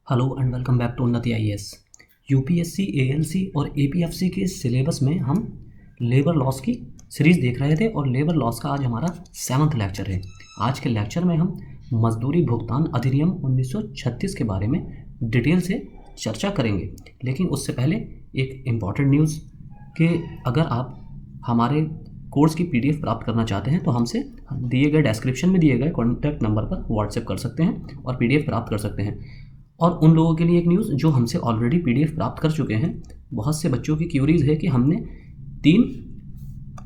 Hello and welcome back to Unnati IAS. UPSC, ALC और APFC के syllabus में हम लेबर लॉस की सीरीज़ देख रहे थे और लेबर लॉस का आज हमारा 7वां लेक्चर है। आज के लेक्चर में हम मजदूरी भुगतान अधिनियम 1936 के बारे में डिटेल से चर्चा करेंगे। लेकिन उससे पहले एक इम्पॉर्टेंट न्यूज़ कि अगर आप हमारे कोर्स की पीडीएफ प्राप्त करना चाहते हैं तो हमसे दिए गए डिस्क्रिप्शन में दिए गए कॉन्टैक्ट नंबर पर व्हाट्सएप कर सकते हैं और पीडीएफ प्राप्त कर सकते हैं। और उन लोगों के लिए एक न्यूज़ जो हमसे ऑलरेडी पीडीएफ प्राप्त कर चुके हैं, बहुत से बच्चों की क्यूरीज है कि हमने 3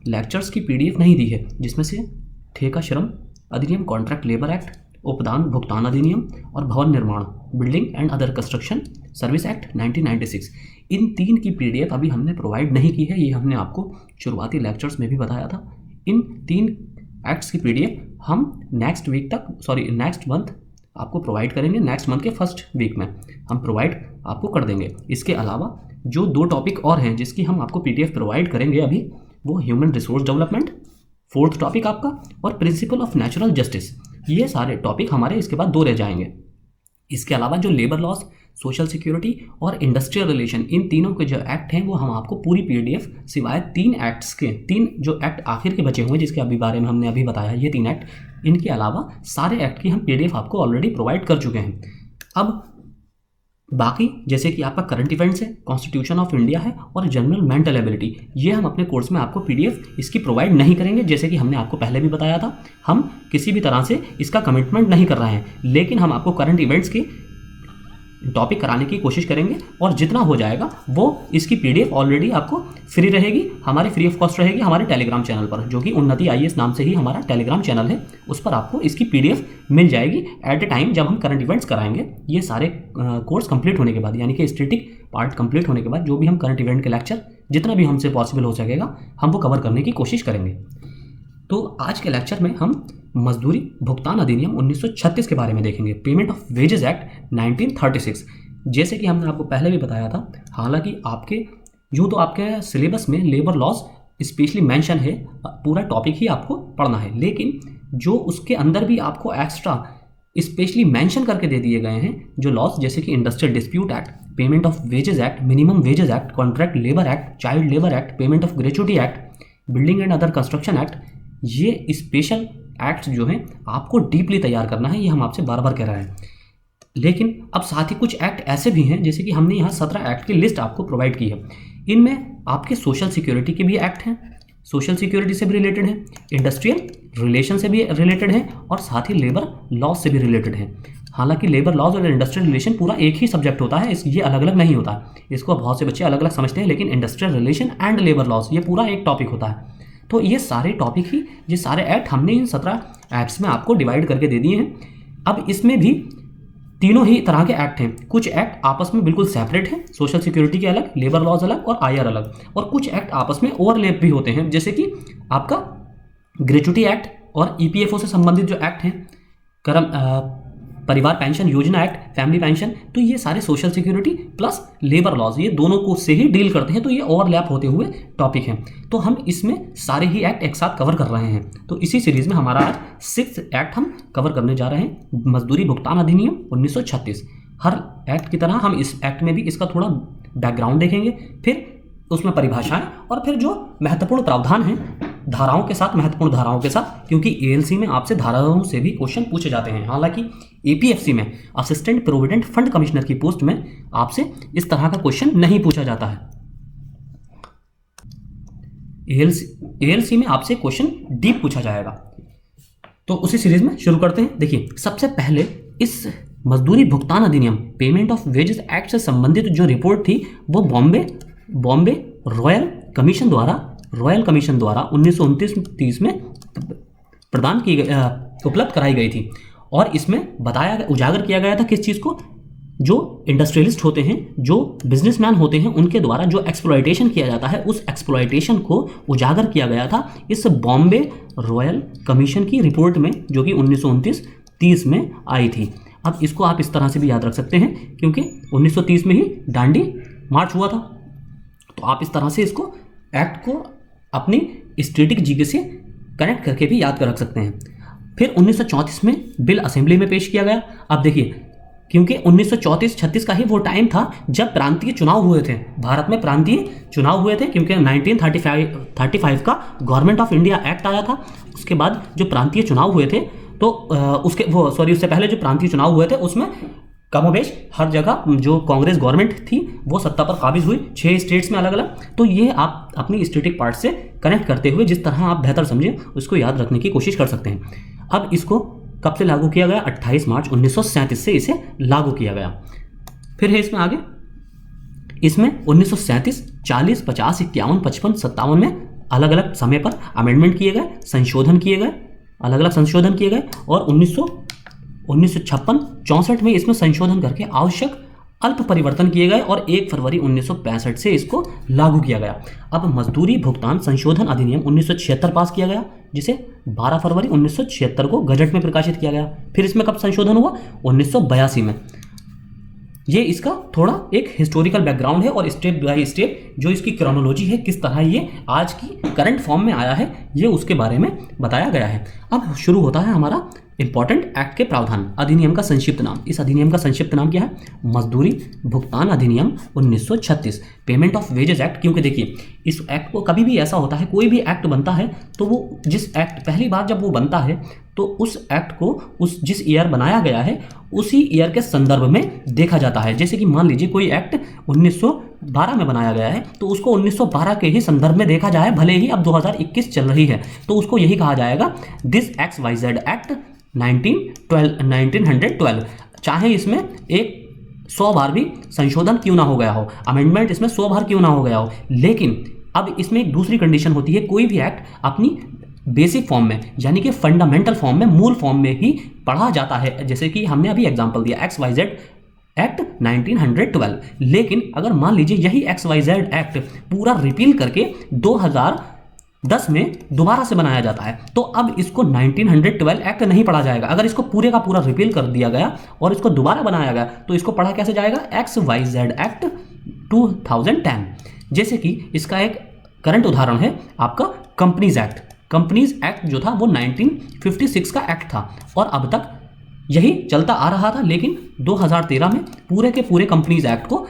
लेक्चर्स की पीडीएफ नहीं दी है, जिसमें से ठेका श्रम अधिनियम, कॉन्ट्रैक्ट लेबर एक्ट, उपदान भुगतान अधिनियम और भवन निर्माण, building and other construction service act 1996। इन 3 की पीडीएफ अभी हमने प्रोवाइड नहीं की है। ये हमने आपको शुरुआती लेक्चर्स में भी बताया था। इन 3 एक्ट्स की पीडीएफ हम नेक्स्ट मंथ आपको प्रोवाइड करेंगे। नेक्स्ट मंथ के फर्स्ट वीक में हम प्रोवाइड आपको कर देंगे। इसके अलावा जो 2 टॉपिक और हैं जिसकी हम आपको पीडीएफ प्रोवाइड करेंगे अभी, वो human resource development 4th topic आपका, और प्रिंसिपल ऑफ नेचुरल जस्टिस। ये सारे टॉपिक हमारे इसके बाद 2 रह जाएंगे। इसके अलावा जो लेबर लॉस, सोशल सिक्योरिटी और इंडस्ट्रियल रिलेशन, इन तीनों के जो एक्ट हैं वो हम आपको पूरी पीडीएफ सिवाय 3 एक्ट्स के, 3 जो एक्ट आखिर के बचे हुए हैं जिसके अभी बारे में हमने अभी बताया, ये 3 एक्ट, इनके अलावा सारे एक्ट की हम पीडीएफ आपको ऑलरेडी प्रोवाइड कर चुके हैं। अब बाकी जैसे कि आपका करंट इवेंट्स है, कॉन्स्टिट्यूशन ऑफ इंडिया है और जनरल मेंटल एबिलिटी, ये हम अपने कोर्स में आपको पीडीएफ इसकी प्रोवाइड नहीं करेंगे। जैसे कि हमने आपको पहले भी बताया था, हम किसी भी तरह से इसका कमिटमेंट नहीं कर रहे हैं, लेकिन हम आपको करंट इवेंट्स की टॉपिक कराने की कोशिश करेंगे और जितना हो जाएगा वो इसकी पीडीएफ ऑलरेडी आपको फ्री रहेगी, हमारी फ्री ऑफ कॉस्ट रहेगी हमारे टेलीग्राम चैनल पर, जो कि उन्नति आईएएस नाम से ही हमारा टेलीग्राम चैनल है। उस पर आपको इसकी पीडीएफ मिल जाएगी एट ए टाइम जब हम करंट इवेंट्स कराएंगे। ये सारे कोर्स कंप्लीट होने के बाद, यानी कि स्टैटिक पार्ट कंप्लीट होने के बाद, जो भी हम करंट इवेंट के लेक्चर जितना भी हमसे पॉसिबल हो सकेगा हम वो कवर करने की कोशिश करेंगे। तो आज के लेक्चर में हम मजदूरी भुगतान अधिनियम 1936 के बारे में देखेंगे, पेमेंट ऑफ वेजेस एक्ट 1936। जैसे कि हमने आपको पहले भी बताया था, हालांकि आपके सिलेबस में लेबर लॉस स्पेशली मेंशन है, पूरा टॉपिक ही आपको पढ़ना है, लेकिन जो उसके अंदर भी आपको एक्स्ट्रा स्पेशली मेंशन करके दे दिए गए हैं जो लॉस, जैसे कि industrial dispute act, payment of wages act, minimum wages act, contract labour act, child labour act, payment of gratuity act, building and other construction act, ये स्पेशल एक्ट्स जो हैं आपको डीपली तैयार करना है, ये हम आपसे बार बार कह रहे हैं। लेकिन अब साथ ही कुछ एक्ट ऐसे भी हैं, जैसे कि हमने यहाँ 17 एक्ट की लिस्ट आपको प्रोवाइड की है। इनमें आपके सोशल सिक्योरिटी के भी एक्ट हैं, सोशल सिक्योरिटी से भी रिलेटेड हैं, इंडस्ट्रियल रिलेशन से भी रिलेटेड हैं और साथ ही लेबर लॉज से भी रिलेटेड हैं। हालांकि लेबर लॉज और इंडस्ट्रियल रिलेशन पूरा एक ही सब्जेक्ट होता है, ये अलग अलग नहीं होता है। इसको बहुत से बच्चे अलग अलग समझते हैं, लेकिन industrial relation and labour laws ये पूरा एक टॉपिक होता है। तो ये सारे टॉपिक ही, ये सारे एक्ट हमने इन 17 एक्ट्स में आपको डिवाइड करके दे दिए हैं। अब इसमें भी तीनों ही तरह के एक्ट हैं। कुछ एक्ट आपस में बिल्कुल सेपरेट हैं, सोशल सिक्योरिटी के अलग, लेबर लॉज अलग और आईआर अलग, और कुछ एक्ट आपस में ओवरलैप भी होते हैं, जैसे कि आपका ग्रेच्युटी एक्ट और ईपीएफओ से संबंधित जो एक्ट हैं, परिवार पेंशन योजना एक्ट, फैमिली पेंशन, तो ये सारे social security plus labour laws, ये दोनों को से ही डील करते हैं, तो ये ओवरलैप होते हुए टॉपिक हैं। तो हम इसमें सारे ही एक्ट एक साथ कवर कर रहे हैं। तो इसी सीरीज में हमारा आज 6th एक्ट हम कवर करने जा रहे हैं, मजदूरी भुगतान अधिनियम 1936। हर एक्ट की तरह हम इस एक्ट में भी इसका थोड़ा बैकग्राउंड देखेंगे, फिर उसमें परिभाषाएं, और फिर जो महत्वपूर्ण प्रावधान हैं धाराओं के साथ, महत्वपूर्ण धाराओं के साथ, क्योंकि एएलसी में आपसे धाराओं से भी क्वेश्चन पूछे जाते हैं। हालांकि एपीएफसी में, असिस्टेंट प्रोविडेंट फंड कमिश्नर की पोस्ट में, आपसे इस तरह का क्वेश्चन नहीं पूछा जाता है। एएलसी में आपसे क्वेश्चन डीप पूछा जाएगा। तो उसी सीरीज में शुरू करते हैं। देखिए, सबसे पहले इस मजदूरी भुगतान अधिनियम, पेमेंट ऑफ वेजेस एक्ट से संबंधित जो रिपोर्ट थी वो बॉम्बे रॉयल कमीशन द्वारा 1929 में प्रदान की गई, उपलब्ध कराई गई थी। और इसमें उजागर किया गया था किस चीज़ को, जो इंडस्ट्रियलिस्ट होते हैं, जो बिजनेसमैन होते हैं, उनके द्वारा जो एक्सप्लॉयटेशन किया जाता है, उस एक्सप्लॉयटेशन को उजागर किया गया था इस बॉम्बे रॉयल कमीशन की रिपोर्ट में, जो कि 1929-30 में आई थी। अब इसको आप इस तरह से भी याद रख सकते हैं, क्योंकि 1930 में ही दांडी मार्च हुआ था, तो आप इस तरह से इसको एक्ट को अपनी स्टैटिक जीके से कनेक्ट करके भी याद कर रख सकते हैं। फिर 1934 में बिल असेंबली में पेश किया गया। अब देखिए, क्योंकि 1934-36 का ही वो टाइम था जब प्रांतीय चुनाव हुए थे, भारत में प्रांतीय चुनाव हुए थे, क्योंकि 1935 का गवर्नमेंट ऑफ इंडिया एक्ट आया था। उसके बाद जो प्रांतीय चुनाव हुए थे तो उससे पहले जो प्रांतीय चुनाव हुए थे उसमें कमोबेश हर जगह जो कांग्रेस गवर्नमेंट थी वो सत्ता पर काबिज हुई 6 स्टेट्स में अलग अलग। तो ये आप अपनी स्टैटिक पार्ट से कनेक्ट करते हुए जिस तरह आप बेहतर समझें उसको याद रखने की कोशिश कर सकते हैं। अब इसको कब से लागू किया गया? 28 मार्च 1937 से इसे लागू किया गया। फिर है इसमें आगे, इसमें 1937, 40, 50, 51, 55, 57 में अलग अलग समय पर अमेंडमेंट किए गए, संशोधन किए गए, अलग अलग संशोधन किए गए और 1956-64 में इसमें संशोधन करके आवश्यक अल्प परिवर्तन किए गए और 1 फरवरी 1965 से इसको लागू किया गया। अब मजदूरी भुगतान संशोधन अधिनियम 1976 पास किया गया, जिसे 12 फरवरी 1976 को गजट में प्रकाशित किया गया। फिर इसमें कब संशोधन हुआ? 1982 में। ये इसका थोड़ा एक हिस्टोरिकल बैकग्राउंड है और स्टेप बाय स्टेप जो इसकी क्रोनोलॉजी है, किस तरह ये आज की करंट फॉर्म में आया है, ये उसके बारे में बताया गया है। अब शुरू होता है हमारा इंपॉर्टेंट एक्ट के प्रावधान। अधिनियम का संक्षिप्त नाम, इस अधिनियम का संक्षिप्त नाम क्या है? मजदूरी भुगतान अधिनियम 1936, पेमेंट ऑफ वेजेस एक्ट। क्योंकि देखिए इस एक्ट को कभी भी ऐसा होता है, कोई भी एक्ट बनता है तो वो जिस एक्ट पहली बार जब वो बनता है तो उस एक्ट को उस जिस ईयर बनाया गया है उसी ईयर के संदर्भ में देखा जाता है। जैसे कि मान लीजिए कोई एक्ट 1912 में बनाया गया है तो उसको 1912 के ही संदर्भ में देखा जाए, भले ही अब 2021 चल रही है तो उसको यही कहा जाएगा दिस XYZ एक्ट 1912, चाहे इसमें एक 100 बार भी संशोधन क्यों ना हो गया हो, अमेंडमेंट इसमें 100 बार क्यों ना हो गया हो। लेकिन अब इसमें एक दूसरी कंडीशन होती है, कोई भी एक्ट अपनी बेसिक फॉर्म में यानी कि फंडामेंटल फॉर्म में, मूल फॉर्म में ही पढ़ा जाता है। जैसे कि हमने अभी एग्जांपल दिया XYZ एक्ट 1912। लेकिन अगर मान लीजिए यही XYZ एक्ट पूरा रिपील करके 2010 में दोबारा से बनाया जाता है तो अब इसको 1912 एक्ट नहीं पढ़ा जाएगा। अगर इसको पूरे का पूरा रिपील कर दिया गया और इसको दोबारा बनाया गया तो इसको पढ़ा कैसे जाएगा? XYZ act 2010। जैसे कि इसका एक करंट उदाहरण है आपका कंपनीज एक्ट। कंपनीज एक्ट जो था वो 1956 का एक्ट था और अब तक यही चलता आ रहा था, लेकिन 2013 में पूरे के पूरे कंपनीज एक्ट को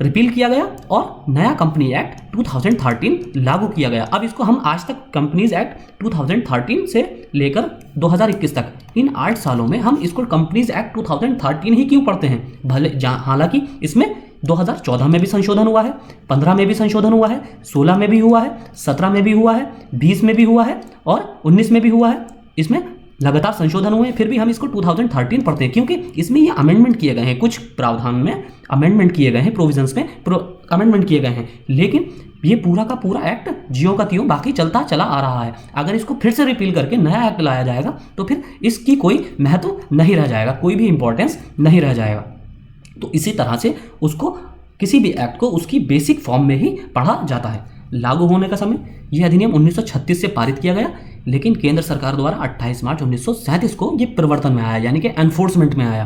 रिपील किया गया और नया कंपनी एक्ट 2013 लागू किया गया। अब इसको हम आज तक कंपनीज एक्ट 2013 से लेकर 2021 तक इन 8 सालों में हम इसको कंपनीज एक्ट 2013 ही क्यों पढ़ते हैं? भले हालांकि इसमें 2014 में भी संशोधन हुआ है, 15 में भी संशोधन हुआ है, 16 में भी हुआ है, 17 में भी हुआ है, 20 में भी हुआ है और 19 में भी हुआ है। इसमें लगातार संशोधन हुए हैं, फिर भी हम इसको 2013 पढ़ते हैं क्योंकि इसमें ये अमेंडमेंट किए गए हैं, कुछ प्रावधान में अमेंडमेंट किए गए हैं, प्रोविजंस में अमेंडमेंट किए गए हैं। लेकिन ये पूरा का पूरा एक्ट जियो का त्यों बाकी चलता चला आ रहा है। अगर इसको फिर से रिपील करके नया एक्ट लाया जाएगा तो फिर इसकी कोई महत्व नहीं रह जाएगा, कोई भी इंपॉर्टेंस नहीं रह जाएगा। तो इसी तरह से उसको किसी भी एक्ट को उसकी बेसिक फॉर्म में ही पढ़ा जाता है। लागू होने का समय, यह अधिनियम 1936 से पारित किया गया, लेकिन केंद्र सरकार द्वारा 28 मार्च 1937 को ये प्रवर्तन में आया, यानी कि एनफोर्समेंट में आया।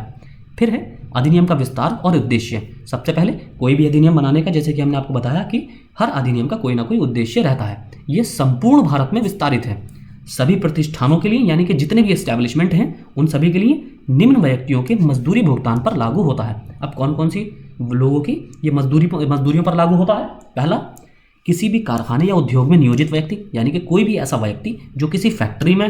फिर है अधिनियम का विस्तार और उद्देश्य। सबसे पहले कोई भी अधिनियम बनाने का, जैसे कि हमने आपको बताया कि हर अधिनियम का कोई ना कोई उद्देश्य रहता है। ये संपूर्ण भारत में विस्तारित है, सभी प्रतिष्ठानों के लिए, यानी कि जितने भी एस्टैब्लिशमेंट हैं उन सभी के लिए निम्न व्यक्तियों के मजदूरी भुगतान पर लागू होता है। अब कौन कौन सी लोगों की ये मजदूरियों पर लागू होता है? पहला, किसी भी कारखाने या उद्योग में नियोजित व्यक्ति, यानी कि कोई भी ऐसा व्यक्ति जो किसी फैक्ट्री में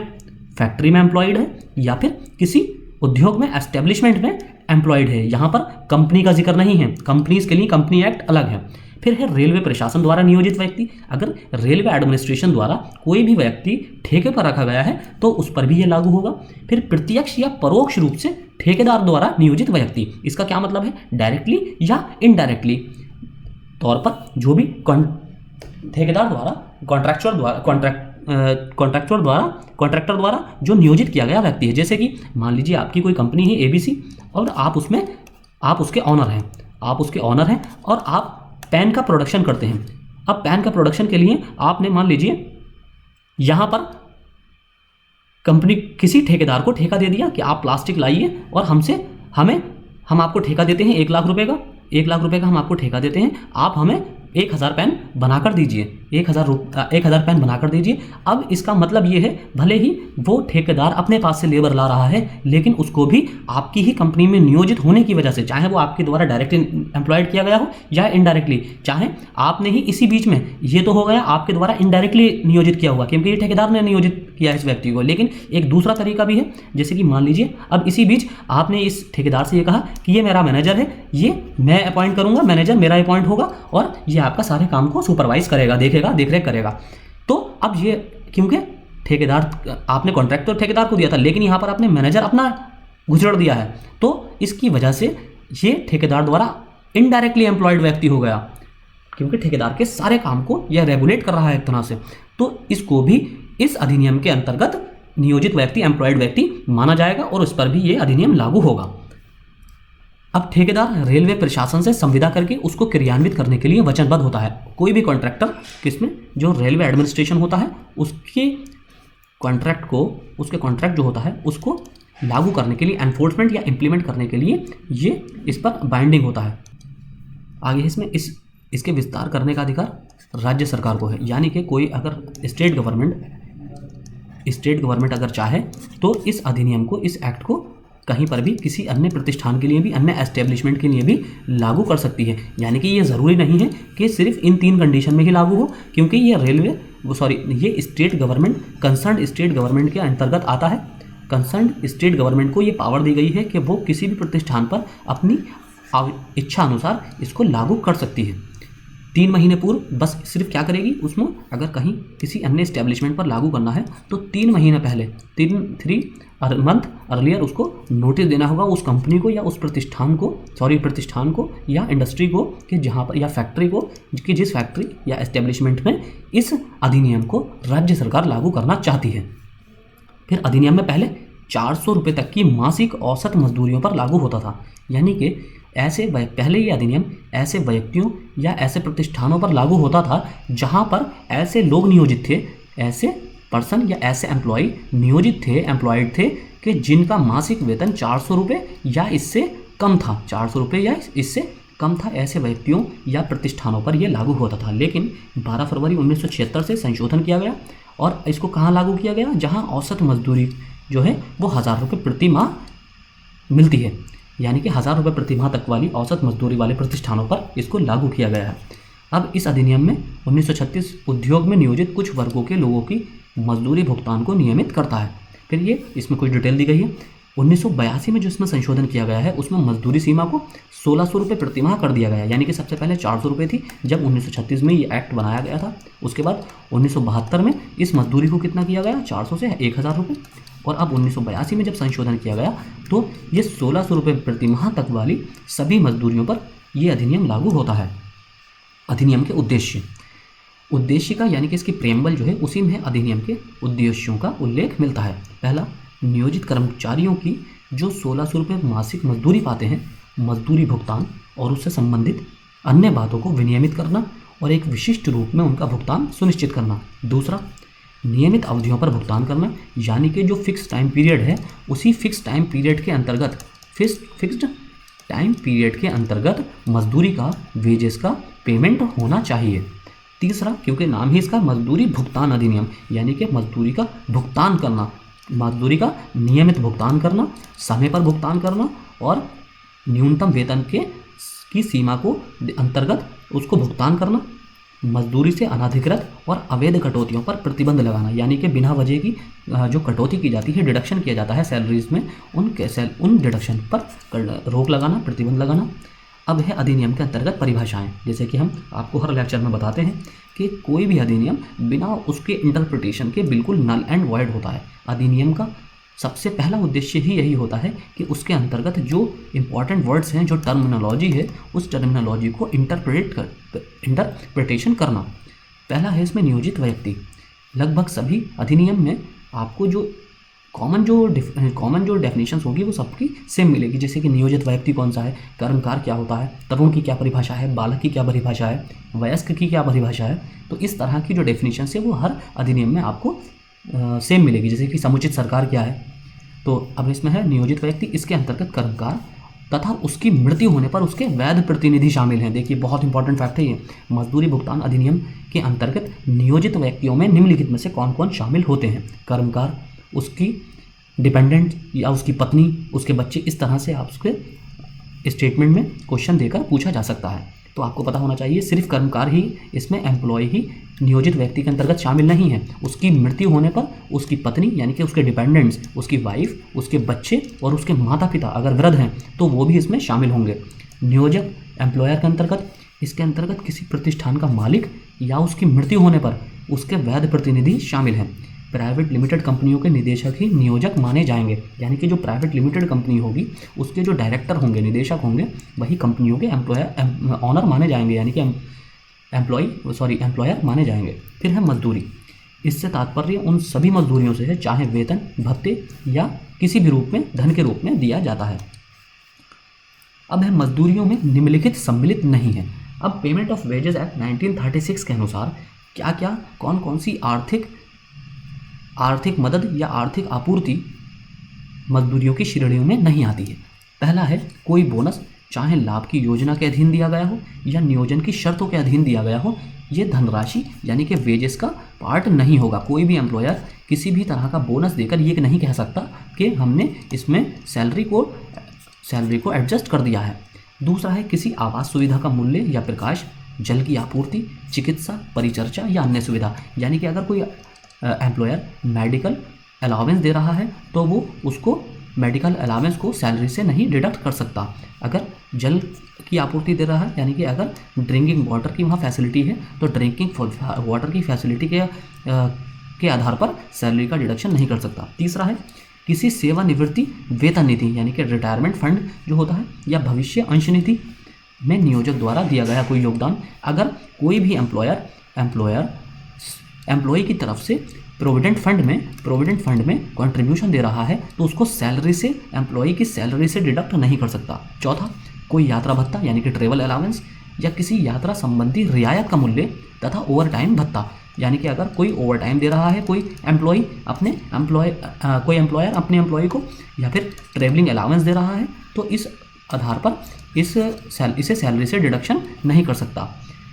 एम्प्लॉयड है या फिर किसी उद्योग में एस्टेब्लिशमेंट में एम्प्लॉयड है। यहाँ पर कंपनी का जिक्र नहीं है, कंपनीज के लिए कंपनी एक्ट अलग है। फिर है रेलवे प्रशासन द्वारा नियोजित व्यक्ति। अगर रेलवे एडमिनिस्ट्रेशन द्वारा कोई भी व्यक्ति ठेके पर रखा गया है तो उस पर भी ये लागू होगा। फिर प्रत्यक्ष या परोक्ष रूप से ठेकेदार द्वारा नियोजित व्यक्ति, इसका क्या मतलब है? डायरेक्टली या इनडायरेक्टली तौर पर जो भी ठेकेदार द्वारा कॉन्ट्रैक्टर द्वारा जो नियोजित किया गया व्यक्ति है। जैसे कि मान लीजिए आपकी कोई कंपनी है ABC और आप उसके ऑनर हैं और आप पेन का प्रोडक्शन करते हैं। अब पेन का प्रोडक्शन के लिए आपने मान लीजिए यहाँ पर कंपनी किसी ठेकेदार को ठेका दे दिया कि आप प्लास्टिक लाइए और हम आपको ठेका देते हैं 1 लाख रुपए का। 1 लाख रुपए का हम आपको ठेका देते हैं, आप हमें 1000 पेन बनाकर दीजिए। 1000 पेन बनाकर दीजिए। अब इसका मतलब ये है, भले ही वो ठेकेदार अपने पास से लेबर ला रहा है, लेकिन उसको भी आपकी ही कंपनी में नियोजित होने की वजह से, चाहे वो आपके द्वारा डायरेक्टली एम्प्लॉयड किया गया हो या इनडायरेक्टली, चाहे आपने ही इसी बीच में, ये तो हो गया आपके द्वारा इनडायरेक्टली नियोजित किया हुआ, क्योंकि ये ठेकेदार ने नियोजित किया इस व्यक्ति को। लेकिन एक दूसरा तरीका भी है, जैसे कि मान लीजिए अब इसी बीच आपने इस ठेकेदार से ये कहा कि ये मेरा मैनेजर है, ये मैं अपॉइंट करूंगा, मैनेजर मेरा अपॉइंट होगा और ये आपका सारे काम को सुपरवाइज करेगा, देखेगा, देखरेख करेगा। तो अब ये, क्योंकि ठेकेदार आपने कॉन्ट्रैक्ट तो ठेकेदार को दिया था, लेकिन यहाँ पर आपने मैनेजर अपना गुजर दिया है, तो इसकी वजह से ये ठेकेदार द्वारा इनडायरेक्टली एम्प्लॉयड व्यक्ति हो गया, क्योंकि ठेकेदार के सारे काम को यह रेगुलेट कर रहा है एक तरह से। तो इसको भी इस अधिनियम के अंतर्गत नियोजित व्यक्ति, एम्प्लॉयड व्यक्ति माना जाएगा और उस पर भी ये अधिनियम लागू होगा। अब ठेकेदार रेलवे प्रशासन से संविदा करके उसको क्रियान्वित करने के लिए वचनबद्ध होता है। कोई भी कॉन्ट्रैक्टर किसमें, जो रेलवे एडमिनिस्ट्रेशन होता है, उसके कॉन्ट्रैक्ट जो होता है उसको लागू करने के लिए, एनफोर्समेंट या इम्प्लीमेंट करने के लिए ये इस पर बाइंडिंग होता है। आगे इसमें इसके विस्तार करने का अधिकार राज्य सरकार को है, यानी कि कोई अगर स्टेट गवर्नमेंट अगर चाहे तो इस अधिनियम को, इस एक्ट को कहीं पर भी किसी अन्य प्रतिष्ठान के लिए भी, अन्य एस्टेब्लिशमेंट के लिए भी लागू कर सकती है। यानी कि ये ज़रूरी नहीं है कि सिर्फ इन 3 कंडीशन में ही लागू हो, क्योंकि ये state government, concern state government के अंतर्गत आता है। कंसर्न स्टेट गवर्नमेंट को ये पावर दी गई है कि वो किसी भी प्रतिष्ठान पर अपनी इच्छा अनुसार इसको लागू कर सकती है। 3 महीने पूर्व बस सिर्फ क्या करेगी, उसमें अगर कहीं किसी अन्य एस्टेब्लिशमेंट पर लागू करना है तो 3 महीने पहले, 3 मंथ अर्लियर उसको नोटिस देना होगा उस कंपनी को या उस प्रतिष्ठान को या इंडस्ट्री को, कि जहाँ पर, या फैक्ट्री को, कि जिस फैक्ट्री या एस्टेब्लिशमेंट में इस अधिनियम को राज्य सरकार लागू करना चाहती है। फिर अधिनियम में पहले 400 रुपये तक की मासिक औसत मजदूरियों पर लागू होता था। यानी कि पहले ये अधिनियम ऐसे व्यक्तियों या ऐसे प्रतिष्ठानों पर लागू होता था जहां पर ऐसे लोग नियोजित थे, ऐसे पर्सन या ऐसे एम्प्लॉय नियोजित थे, एम्प्लॉयड थे, कि जिनका मासिक वेतन 400 रुपये या इससे कम था, 400 रुपये या इससे कम था। ऐसे व्यक्तियों या प्रतिष्ठानों पर यह लागू होता था। लेकिन 12 फरवरी 1976 से संशोधन किया गया और इसको कहाँ लागू किया गया, जहाँ औसत मजदूरी जो है वो 1000 रुपये प्रति माह मिलती है। यानी कि 1000 रुपये प्रति माह तक वाली औसत मजदूरी वाले प्रतिष्ठानों पर इसको लागू किया गया है। अब इस अधिनियम में 1936 उद्योग में नियोजित कुछ वर्गों के लोगों की मजदूरी भुगतान को नियमित करता है। फिर ये इसमें कुछ डिटेल दी गई है। 1982 में जो इसमें संशोधन किया गया है उसमें मजदूरी सीमा को 1600 रुपये प्रति माह कर दिया गया है। यानी कि सबसे पहले 400 रुपये थी जब 1936 में ये एक्ट बनाया गया था। उसके बाद 1972 में इस मजदूरी को कितना किया गया, 400 से 1000 रुपये। और अब 1982 में जब संशोधन किया गया तो ये 1600 रुपये प्रति माह तक वाली सभी मजदूरियों पर ये अधिनियम लागू होता है। अधिनियम के उद्देश्य का, यानी कि इसकी प्रेम्बल जो है उसी में अधिनियम के उद्देश्यों का उल्लेख मिलता है। पहला, नियोजित कर्मचारियों की जो 1600 रुपये मासिक मजदूरी पाते हैं, मजदूरी भुगतान और उससे संबंधित अन्य बातों को विनियमित करना और एक विशिष्ट रूप में उनका भुगतान सुनिश्चित करना। दूसरा, नियमित अवधियों पर भुगतान करना, यानी कि जो फिक्स टाइम पीरियड है उसी फिक्स टाइम पीरियड के अंतर्गत मजदूरी का, वेजेस का पेमेंट होना चाहिए। तीसरा, क्योंकि नाम ही इसका मजदूरी भुगतान अधिनियम, यानी कि मजदूरी का भुगतान करना, मजदूरी का नियमित भुगतान करना, समय पर भुगतान करना और न्यूनतम वेतन की सीमा को अंतर्गत उसको भुगतान करना। मजदूरी से अनधिकृत और अवैध कटौतियों पर प्रतिबंध लगाना, यानी कि बिना वजह की जो कटौती की जाती है, डिडक्शन किया जाता है सैलरीज में, उन डिडक्शन पर रोक लगाना, प्रतिबंध लगाना। अब है अधिनियम के अंतर्गत परिभाषाएं। जैसे कि हम आपको हर लेक्चर में बताते हैं कि कोई भी अधिनियम बिना उसके इंटरप्रिटेशन के बिल्कुल नल एंड वॉइड होता है। अधिनियम का सबसे पहला उद्देश्य ही यही होता है कि उसके अंतर्गत जो इम्पॉर्टेंट वर्ड्स हैं, जो टर्मिनोलॉजी है, उस टर्मिनोलॉजी को इंटरप्रिटेशन करना। पहला है इसमें नियोजित व्यक्ति। लगभग सभी अधिनियम में आपको जो कॉमन जो डेफिनेशंस होगी वो सबकी सेम मिलेगी। जैसे कि नियोजित व्यक्ति कौन सा है, कर्मकार क्या होता है, तरुण की क्या परिभाषा है, बालक की क्या परिभाषा है, वयस्क की क्या परिभाषा है। तो इस तरह की जो डेफिनेशंस है वो हर अधिनियम में आपको सेम मिलेगी। जैसे कि समुचित सरकार क्या है, तो अब इसमें है नियोजित व्यक्ति, इसके अंतर्गत कर्मकार तथा उसकी मृत्यु होने पर उसके वैध प्रतिनिधि शामिल हैं। देखिए बहुत इंपॉर्टेंट फैक्ट है ये। मजदूरी भुगतान अधिनियम के अंतर्गत नियोजित व्यक्तियों में निम्नलिखित में से कौन कौन शामिल होते हैं? कर्मकार, उसकी डिपेंडेंट या उसकी पत्नी, उसके बच्चे। इस तरह से आप उसके स्टेटमेंट में क्वेश्चन देकर पूछा जा सकता है। तो आपको पता होना चाहिए सिर्फ कर्मकार ही इसमें, एम्प्लॉय ही नियोजित व्यक्ति के अंतर्गत शामिल नहीं है। उसकी मृत्यु होने पर उसकी पत्नी यानी कि उसके डिपेंडेंट्स, उसकी वाइफ, उसके बच्चे और उसके माता पिता अगर वृद्ध हैं तो वो भी इसमें शामिल होंगे। नियोजक एम्प्लॉयर के अंतर्गत, इसके अंतर्गत किसी प्रतिष्ठान का मालिक या उसकी मृत्यु होने पर उसके वैध प्रतिनिधि शामिल हैं। प्राइवेट लिमिटेड कंपनियों के निदेशक ही नियोजक माने जाएंगे, यानी कि जो प्राइवेट लिमिटेड कंपनी होगी उसके जो डायरेक्टर होंगे, निदेशक होंगे, वही कंपनियों के ऑनर माने जाएंगे, यानी कि एम्प्लॉयर माने जाएंगे। फिर है मजदूरी। इससे तात्पर्य उन सभी मजदूरियों से है चाहे वेतन, भत्ते या किसी भी रूप में धन के रूप में दिया जाता है। अब है मजदूरियों में निम्नलिखित सम्मिलित नहीं है। अब पेमेंट ऑफ वेजेस एक्ट 1936 के अनुसार क्या क्या कौन कौन सी आर्थिक मदद या आर्थिक आपूर्ति मजदूरियों की श्रेणियों में नहीं आती है। पहला है कोई बोनस, चाहे लाभ की योजना के अधीन दिया गया हो या नियोजन की शर्तों के अधीन दिया गया हो, ये धनराशि यानी कि वेजेस का पार्ट नहीं होगा। कोई भी एम्प्लॉयर किसी भी तरह का बोनस देकर ये नहीं कह सकता कि हमने इसमें सैलरी को एडजस्ट कर दिया है। दूसरा है किसी आवास सुविधा का मूल्य या प्रकाश, जल की आपूर्ति, चिकित्सा, परिचर्चा या अन्य सुविधा, यानी कि अगर कोई एम्प्लॉयर मेडिकल अलाउंस दे रहा है तो वो उसको मेडिकल अलाउंस को सैलरी से नहीं डिडक्ट कर सकता। अगर जल की आपूर्ति दे रहा है यानी कि अगर ड्रिंकिंग वाटर की वहाँ फैसिलिटी है तो ड्रिंकिंग वाटर की फैसिलिटी के आधार पर सैलरी का डिडक्शन नहीं कर सकता। तीसरा है किसी सेवानिवृत्ति वेतन निधि यानी कि रिटायरमेंट फंड जो होता है या भविष्य अंश निधि में नियोजक द्वारा दिया गया कोई योगदान। अगर कोई भी एम्प्लॉय की तरफ से प्रोविडेंट फंड में कंट्रीब्यूशन दे रहा है तो उसको सैलरी से, एम्प्लॉय की सैलरी से डिडक्ट नहीं कर सकता। चौथा, कोई यात्रा भत्ता यानी कि ट्रेवल अलाउंस या किसी यात्रा संबंधी रियायत का मूल्य तथा ओवरटाइम भत्ता, यानी कि अगर कोई ओवरटाइम दे रहा है कोई एम्प्लॉयर अपने एम्प्लॉय को या फिर ट्रेवलिंग अलाउंस दे रहा है तो इस आधार पर इसे सैलरी से डिडक्शन नहीं कर सकता।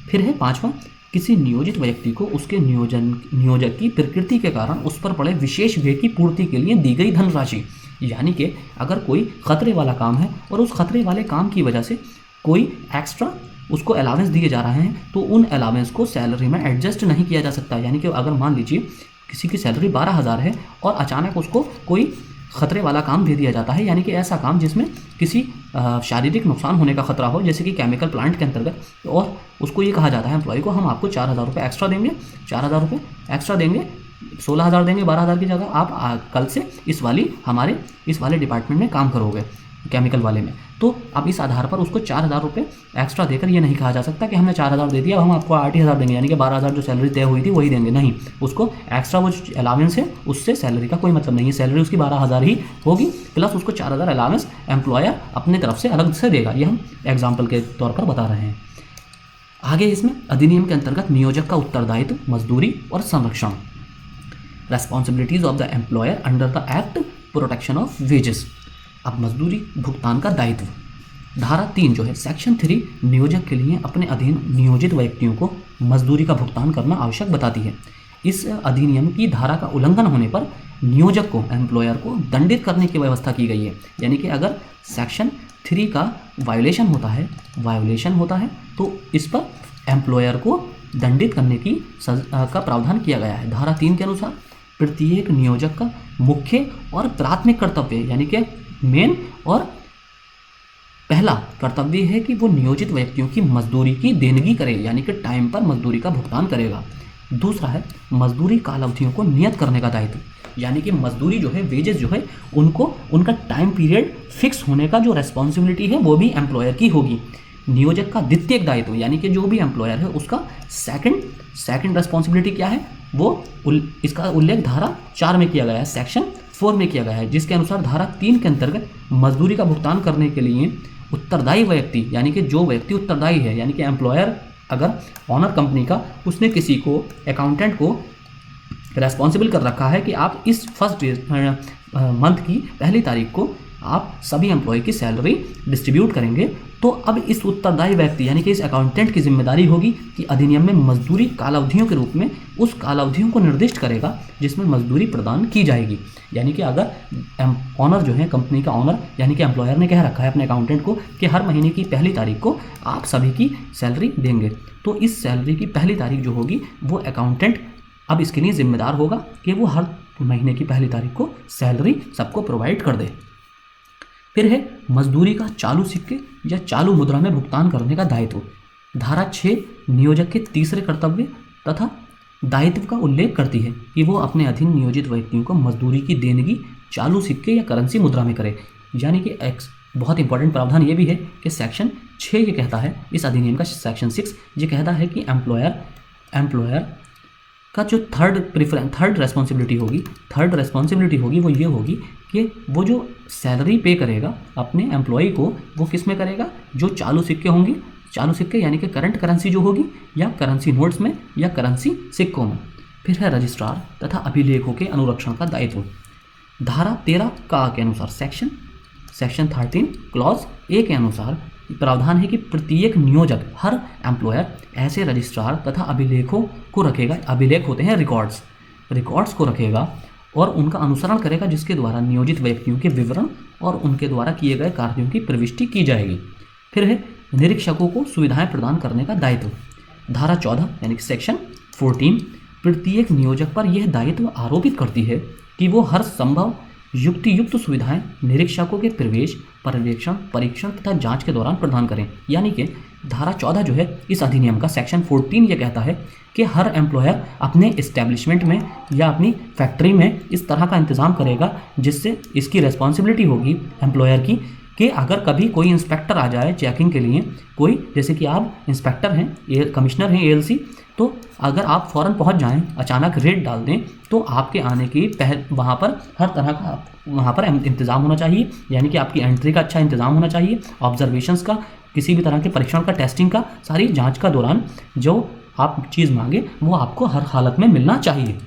फिर है पांचवा, किसी नियोजित व्यक्ति को उसके नियोजक की प्रकृति के कारण उस पर पड़े विशेष व्यय की पूर्ति के लिए दी गई धनराशि, यानी कि अगर कोई खतरे वाला काम है और उस खतरे वाले काम की वजह से कोई एक्स्ट्रा उसको अलाउंस दिए जा रहे हैं तो उन अलाउंस को सैलरी में एडजस्ट नहीं किया जा सकता। यानी कि अगर मान लीजिए किसी की सैलरी 12,000 है और अचानक उसको कोई खतरे वाला काम दे दिया जाता है, यानी कि ऐसा काम जिसमें किसी शारीरिक नुकसान होने का खतरा हो, जैसे कि केमिकल प्लांट के अंतर्गत, और उसको ये कहा जाता है एम्प्लॉय को हम आपको 4,000 रुपये एक्स्ट्रा देंगे, 4,000 रुपये एक्स्ट्रा देंगे, 16,000 देंगे, 12,000 की जगह आप कल से इस वाले डिपार्टमेंट में काम करोगे, केमिकल वाले में। तो अब इस आधार पर उसको 4,000 रुपये एक्स्ट्रा देकर ये नहीं कहा जा सकता कि हमने 4,000 दे दिया, अब हम आपको 8,000 देंगे, यानी कि 12,000 जो सैलरी तय हुई थी वही देंगे। नहीं, उसको एक्स्ट्रा वो अलाउंस है उससे सैलरी का कोई मतलब नहीं है। सैलरी उसकी 12,000 ही होगी, प्लस उसको 4,000 अलाउंस एम्प्लॉयर अपने तरफ से अलग से देगा। ये हम एग्जाम्पल के तौर पर बता रहे हैं। आगे इसमें अधिनियम के अंतर्गत नियोजक का उत्तरदायित्व, मजदूरी और संरक्षण, responsibilities of the employer under the act protection of wages. अब मजदूरी भुगतान का दायित्व, धारा 3 जो है सेक्शन 3 नियोजक के लिए अपने अधीन नियोजित व्यक्तियों को मजदूरी का भुगतान करना आवश्यक बताती है। इस अधिनियम की धारा का उल्लंघन होने पर नियोजक को, एम्प्लॉयर को दंडित करने की व्यवस्था की गई है। यानी कि अगर सेक्शन 3 का वायोलेशन होता है तो इस पर एम्प्लॉयर को दंडित करने की का प्रावधान किया गया है। धारा 3 के अनुसार प्रत्येक नियोजक का मुख्य और प्राथमिक कर्तव्य, यानी कि मेन और पहला कर्तव्य है कि वो नियोजित व्यक्तियों की मजदूरी की देनगी करे, यानी कि टाइम पर मजदूरी का भुगतान करेगा। दूसरा है मजदूरी कालावधियों को नियत करने का दायित्व, यानी कि मजदूरी जो है, वेजेस जो है, उनको उनका टाइम पीरियड फिक्स होने का जो रेस्पॉन्सिबिलिटी है वो भी एम्प्लॉयर की होगी। नियोजक का द्वितीयक दायित्व, यानी कि जो भी एम्प्लॉयर है उसका सेकंड रेस्पॉन्सिबिलिटी क्या है, वो इसका उल्लेख धारा 4 में किया गया है, सेक्शन 4 में किया गया है, जिसके अनुसार धारा 3 के अंतर्गत मजदूरी का भुगतान करने के लिए उत्तरदायी व्यक्ति, यानी कि जो व्यक्ति उत्तरदायी है, यानी कि एम्प्लॉयर अगर ऑनर कंपनी का, उसने किसी को, अकाउंटेंट को रेस्पॉन्सिबल कर रखा है कि आप इस फर्स्ट मंथ की पहली तारीख को आप सभी एम्प्लॉय की सैलरी डिस्ट्रीब्यूट करेंगे। तो अब इस उत्तरदायी व्यक्ति यानी कि इस अकाउंटेंट की जिम्मेदारी होगी कि अधिनियम में मजदूरी कालावधियों के रूप में उस कालावधियों को निर्दिष्ट करेगा जिसमें मजदूरी प्रदान की जाएगी। यानी कि अगर ऑनर जो है, कंपनी का ऑनर यानी कि एम्प्लॉयर ने कह रखा है अपने अकाउंटेंट को कि हर महीने की पहली तारीख को आप सभी की सैलरी देंगे, तो इस सैलरी की पहली तारीख जो होगी वो अकाउंटेंट अब इसके लिए जिम्मेदार होगा कि वो हर महीने की पहली तारीख को सैलरी सबको प्रोवाइड कर दे। फिर है मजदूरी का चालू सिक्के या चालू मुद्रा में भुगतान करने का दायित्व। धारा 6 नियोजक के तीसरे कर्तव्य तथा दायित्व का उल्लेख करती है कि वो अपने अधीन नियोजित व्यक्तियों को मजदूरी की देनगी चालू सिक्के या करेंसी मुद्रा में करे। यानी कि बहुत इंपॉर्टेंट प्रावधान ये भी है कि सेक्शन 6 ये कहता है, इस अधिनियम का सेक्शन 6 ये कहता है कि एम्प्लॉयर का जो थर्ड रेस्पॉन्सिबिलिटी होगी वो ये होगी कि वो जो सैलरी पे करेगा अपने एम्प्लॉय को वो किस में करेगा, जो चालू सिक्के होंगे, चालू सिक्के यानी कि करंट करेंसी जो होगी, या करेंसी नोट्स में या करेंसी सिक्कों में। फिर है रजिस्ट्रार तथा अभिलेखों के अनुरक्षण का दायित्व। धारा 13 का के अनुसार सेक्शन 13 क्लॉज ए के अनुसार प्रावधान है कि प्रत्येक नियोजक, हर एम्प्लॉयर ऐसे रजिस्ट्रार तथा अभिलेखों को रखेगा। अभिलेख होते हैं रिकॉर्ड्स को रखेगा और उनका अनुसरण करेगा, जिसके द्वारा नियोजित व्यक्तियों के विवरण और उनके द्वारा किए गए कार्यों की प्रविष्टि की जाएगी। फिर है निरीक्षकों को सुविधाएं प्रदान करने का दायित्व। धारा 14 यानी कि सेक्शन 14 प्रत्येक नियोजक पर यह दायित्व आरोपित करती है कि वो हर संभव युक्त सुविधाएं निरीक्षकों के प्रवेश, पर्यवेक्षण, परीक्षण तथा जांच के दौरान प्रदान करें। यानी कि धारा 14 जो है इस अधिनियम का सेक्शन 14 ये कहता है कि हर एम्प्लॉयर अपने इस्टेब्लिशमेंट में या अपनी फैक्ट्री में इस तरह का इंतज़ाम करेगा जिससे इसकी रिस्पॉन्सिबिलिटी होगी एम्प्लॉयर की कि अगर कभी कोई इंस्पेक्टर आ जाए चेकिंग के लिए, कोई जैसे कि आप इंस्पेक्टर हैं, कमिश्नर हैं ALC, तो अगर आप फ़ौरन पहुंच जाएं, अचानक रेड डाल दें, तो आपके आने की वहाँ पर हर तरह का वहाँ पर इंतज़ाम होना चाहिए। यानी कि आपकी एंट्री का अच्छा इंतज़ाम होना चाहिए, ऑब्जर्वेशंस का, किसी भी तरह के परीक्षण का, टेस्टिंग का, सारी जांच का दौरान जो आप चीज़ मांगे वो आपको हर हालत में मिलना चाहिए।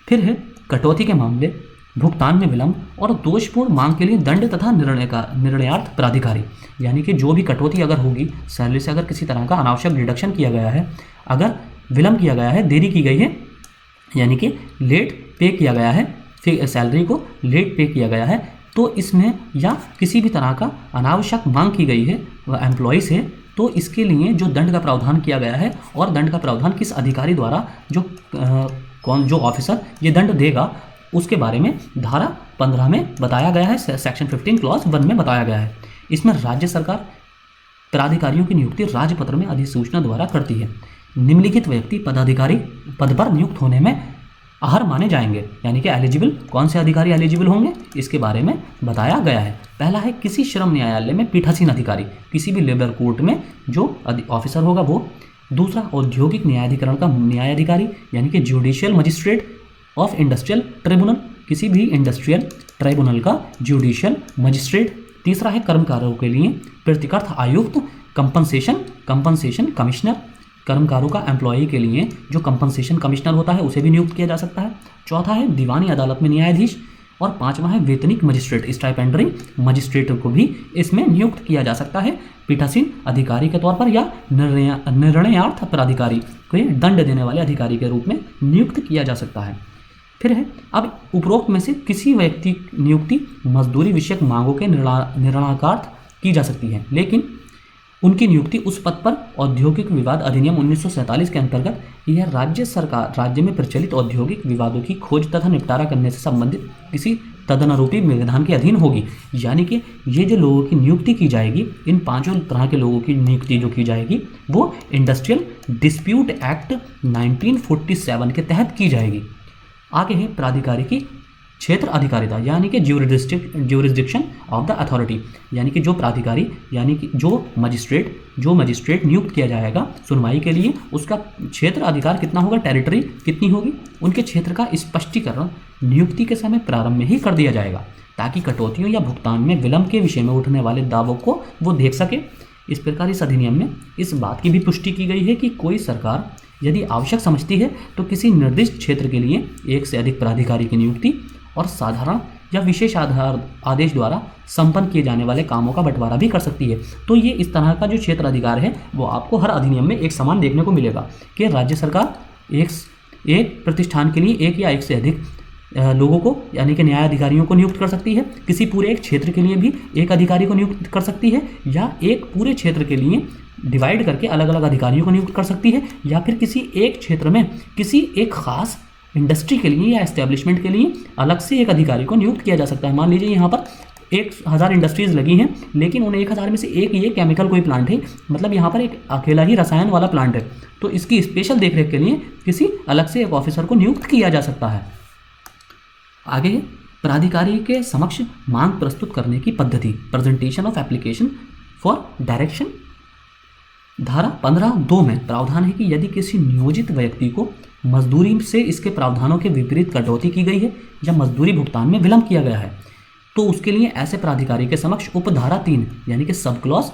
फिर है कटौती के मामले, भुगतान में विलंब और दोषपूर्ण मांग के लिए दंड तथा निर्णयार्थ प्राधिकारी। यानी कि जो भी कटौती अगर होगी, सैलरी से अगर किसी तरह का अनावश्यक डिडक्शन किया गया है, अगर विलंब किया गया है, देरी की गई है, यानी कि लेट पे किया गया है, फिर सैलरी को लेट पे किया गया है, तो इसमें या किसी भी तरह का अनावश्यक मांग की गई है एम्प्लॉय से, तो इसके लिए जो दंड का प्रावधान किया गया है और दंड का प्रावधान किस अधिकारी द्वारा जो ऑफिसर ये दंड देगा उसके बारे में धारा 15 में बताया गया है, सेक्शन 15 क्लॉज 1 में बताया गया है। इसमें राज्य सरकार प्राधिकारियों की नियुक्ति राजपत्र में अधिसूचना द्वारा करती है। निम्नलिखित व्यक्ति पदाधिकारी पद पर नियुक्त होने में अहर माने जाएंगे। यानी कि एलिजिबल, कौन से अधिकारी एलिजिबल होंगे इसके बारे में बताया गया है। पहला है किसी श्रम न्यायालय में पीठासीन अधिकारी, किसी भी लेबर कोर्ट में जो ऑफिसर होगा वो। दूसरा औद्योगिक न्यायाधिकरण का न्यायाधिकारी यानी कि judicial magistrate of industrial tribunal, किसी भी इंडस्ट्रियल ट्राइब्यूनल का जुडिशियल मजिस्ट्रेट। तीसरा है कर्मकारों के लिए प्रतिकर्थ आयुक्त, कंपनसेशन कमिश्नर, कर्मकारों का एम्प्लॉई के लिए जो कंपनसेशन कमिश्नर होता है उसे भी नियुक्त किया जा सकता है। चौथा है दीवानी अदालत में न्यायाधीश, और पांचवा है वेतनिक मजिस्ट्रेट, स्टाइपेंडरी मजिस्ट्रेट को भी इसमें नियुक्त किया जा सकता है पीठासीन अधिकारी के तौर पर या निर्णयार्थ प्राधिकारी को दंड देने वाले अधिकारी के रूप में नियुक्त किया जा सकता है। फिर है अब उपरोक्त में से किसी व्यक्ति नियुक्ति मजदूरी विषयक मांगों के निराकरणार्थ की जा सकती है, लेकिन उनकी नियुक्ति उस पद पर औद्योगिक विवाद अधिनियम 1947 के अंतर्गत यह राज्य में प्रचलित औद्योगिक विवादों की खोज तथा निपटारा करने से संबंधित किसी तदनुरूपी विधान के अधीन होगी। यानी कि ये जो लोगों की नियुक्ति की जाएगी, इन पांचों तरह के लोगों की नियुक्ति जो की जाएगी वो इंडस्ट्रियल डिस्प्यूट एक्ट 1947 के तहत की जाएगी। आगे है प्राधिकारी की क्षेत्र अधिकारिता यानी कि ज्यूरिसडिक्शन ऑफ द अथॉरिटी, यानी कि जो प्राधिकारी यानी कि जो मजिस्ट्रेट नियुक्त किया जाएगा सुनवाई के लिए, उसका क्षेत्र अधिकार कितना होगा, टेरिटरी कितनी होगी, उनके क्षेत्र का स्पष्टीकरण नियुक्ति के समय प्रारंभ में ही कर दिया जाएगा ताकि कटौतियों या भुगतान में विलंब के विषय में उठने वाले दावों को वो देख सके। इस प्रकार इस अधिनियम में इस बात की भी पुष्टि की गई है कि कोई सरकार यदि आवश्यक समझती है तो किसी निर्दिष्ट क्षेत्र के लिए एक से अधिक प्राधिकारी की नियुक्ति और साधारण या विशेष आदेश द्वारा संपन्न किए जाने वाले कामों का बंटवारा भी कर सकती है। तो ये इस तरह का जो क्षेत्र अधिकार है वो आपको हर अधिनियम में एक समान देखने को मिलेगा कि राज्य सरकार एक प्रतिष्ठान के लिए एक या एक से अधिक लोगों को यानी कि न्याय अधिकारियों को नियुक्त कर सकती है, किसी पूरे एक क्षेत्र के लिए भी एक अधिकारी को नियुक्त कर सकती है, या एक पूरे क्षेत्र के लिए डिवाइड करके अलग अलग अधिकारियों को नियुक्त कर सकती है, या फिर किसी एक क्षेत्र में किसी एक खास इंडस्ट्री के लिए या एस्टेब्लिशमेंट के लिए अलग से एक अधिकारी को नियुक्त किया जा सकता है। मान लीजिए यहाँ पर 1000 इंडस्ट्रीज़ लगी हैं, लेकिन उन 1000 में से एक ये केमिकल कोई प्लांट है, मतलब यहाँ पर एक अकेला ही रसायन वाला प्लांट है, तो इसकी स्पेशल देखरेख के लिए किसी अलग से एक ऑफिसर को नियुक्त किया जा सकता है। आगे प्राधिकारी के समक्ष मांग प्रस्तुत करने की पद्धति, presentation of application for direction. धारा 15(2) में प्रावधान है कि यदि किसी नियोजित व्यक्ति को मजदूरी से इसके प्रावधानों के विपरीत कटौती की गई है या मजदूरी भुगतान में विलंब किया गया है, तो उसके लिए ऐसे प्राधिकारी के समक्ष उपधारा 3 यानी कि सब क्लॉज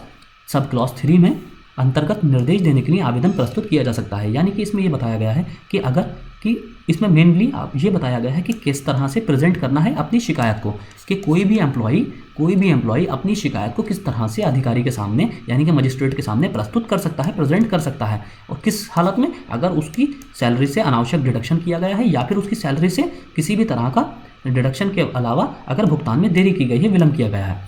3 में अंतर्गत निर्देश देने के लिए आवेदन प्रस्तुत किया जा सकता है। यानी कि इसमें ये बताया गया है कि इसमें मेनली ये बताया गया है कि किस तरह से प्रेजेंट करना है अपनी शिकायत को, कि कोई भी एम्प्लॉई अपनी शिकायत को किस तरह से अधिकारी के सामने यानी कि मजिस्ट्रेट के सामने प्रस्तुत कर सकता है, प्रेजेंट कर सकता है, और किस हालत में, अगर उसकी सैलरी से अनावश्यक डिडक्शन किया गया है या फिर उसकी सैलरी से किसी भी तरह का डिडक्शन के अलावा अगर भुगतान में देरी की गई है, विलंब किया गया है,